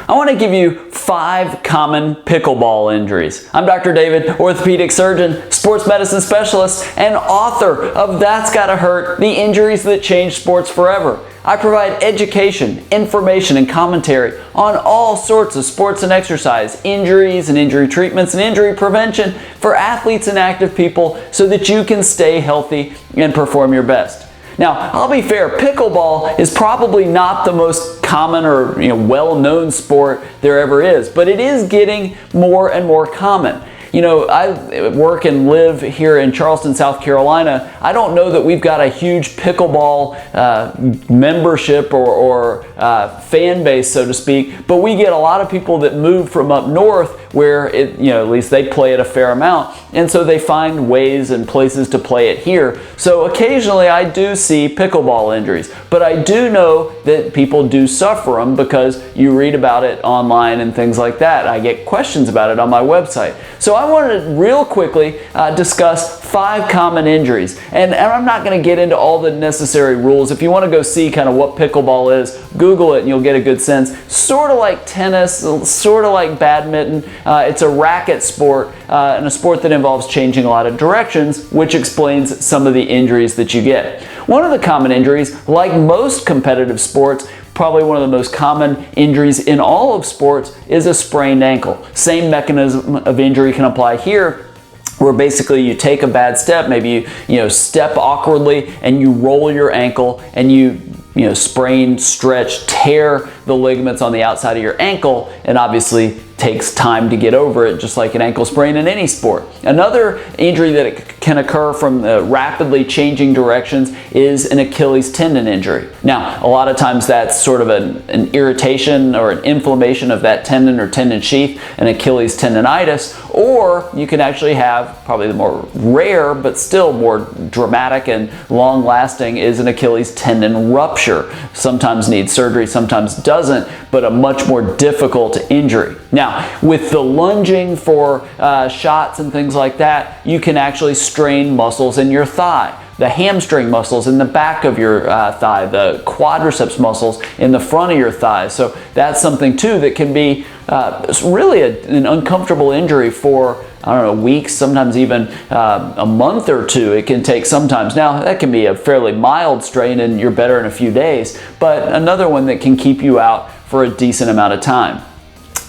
I want to give you 5 common pickleball injuries. I'm Dr. David, orthopedic surgeon, sports medicine specialist, and author of That's Gotta Hurt, The Injuries That Changed Sports Forever. I provide education, information, and commentary on all sorts of sports and exercise, injuries and injury treatments and injury prevention for athletes and active people so that you can stay healthy and perform your best. Now, I'll be fair, pickleball is probably not the most common or well-known sport there ever is, but it is getting more and more common. I work and live here in Charleston, South Carolina. I don't know that we've got a huge pickleball membership or fan base, so to speak, but we get a lot of people that move from up north where at least they play it a fair amount, and so they find ways and places to play it here. So occasionally I do see pickleball injuries, but I do know that people do suffer them because you read about it online and things like that. I get questions about it on my website. So I wanted to real quickly discuss 5 common injuries, and I'm not going to get into all the necessary rules. If you want to go see kind of what pickleball is, Google it and you'll get a good sense. Sort of like tennis, sort of like badminton. It's a racket sport and a sport that involves changing a lot of directions, which explains some of the injuries that you get. One of the common injuries, like most competitive sports, probably one of the most common injuries in all of sports, is a sprained ankle. Same mechanism of injury can apply here, where basically you take a bad step, maybe you step awkwardly and you roll your ankle and you sprain, stretch, tear the ligaments on the outside of your ankle, and obviously takes time to get over it, just like an ankle sprain in any sport. Another injury that can occur from rapidly changing directions is an Achilles tendon injury. Now, a lot of times that's sort of an irritation or an inflammation of that tendon or tendon sheath, an Achilles tendonitis, or you can actually have, probably the more rare but still more dramatic and long-lasting, is an Achilles tendon rupture. Sometimes needs surgery, sometimes doesn't, but a much more difficult injury. Now, with the lunging for shots and things like that, you can actually strain muscles in your thigh, the hamstring muscles in the back of your thigh, the quadriceps muscles in the front of your thigh. So that's something too that can be really an uncomfortable injury for, I don't know, weeks, sometimes even a month or two it can take sometimes. Now, that can be a fairly mild strain and you're better in a few days, but another one that can keep you out for a decent amount of time.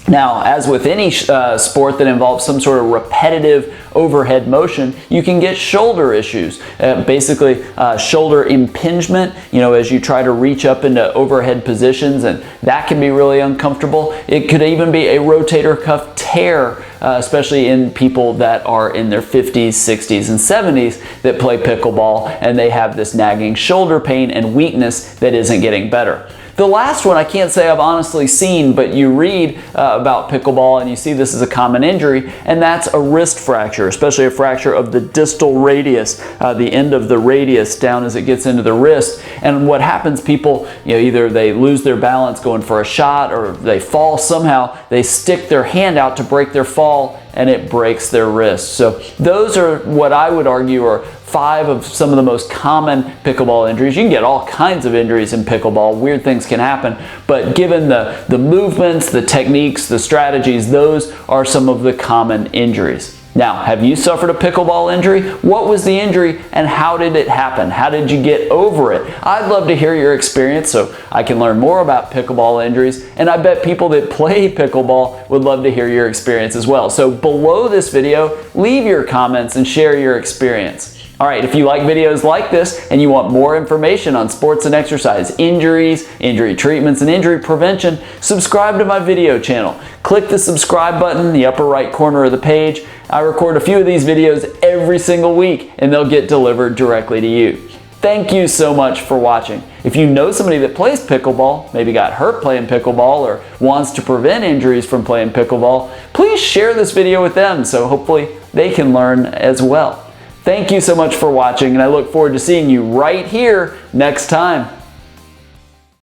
Now, as with any sport that involves some sort of repetitive overhead motion, you can get shoulder issues. Basically, shoulder impingement, as you try to reach up into overhead positions, and that can be really uncomfortable. It could even be a rotator cuff tear, especially in people that are in their 50s, 60s, and 70s that play pickleball, and they have this nagging shoulder pain and weakness that isn't getting better. The last one I can't say I've honestly seen, but you read about pickleball and you see this is a common injury, and that's a wrist fracture, especially a fracture of the distal radius, the end of the radius down as it gets into the wrist. And what happens, people, either they lose their balance going for a shot or they fall somehow, they stick their hand out to break their fall and it breaks their wrist. So those are what I would argue are 5 of some of the most common pickleball injuries. You can get all kinds of injuries in pickleball. Weird things can happen, but given the movements, the techniques, the strategies, those are some of the common injuries. Now, have you suffered a pickleball injury? What was the injury and how did it happen? How did you get over it? I'd love to hear your experience so I can learn more about pickleball injuries, and I bet people that play pickleball would love to hear your experience as well. So below this video, leave your comments and share your experience. Alright, if you like videos like this and you want more information on sports and exercise, injuries, injury treatments, and injury prevention, subscribe to my video channel. Click the subscribe button in the upper right corner of the page. I record a few of these videos every single week and they'll get delivered directly to you. Thank you so much for watching. If you know somebody that plays pickleball, maybe got hurt playing pickleball or wants to prevent injuries from playing pickleball, please share this video with them so hopefully they can learn as well. Thank you so much for watching, and I look forward to seeing you right here next time.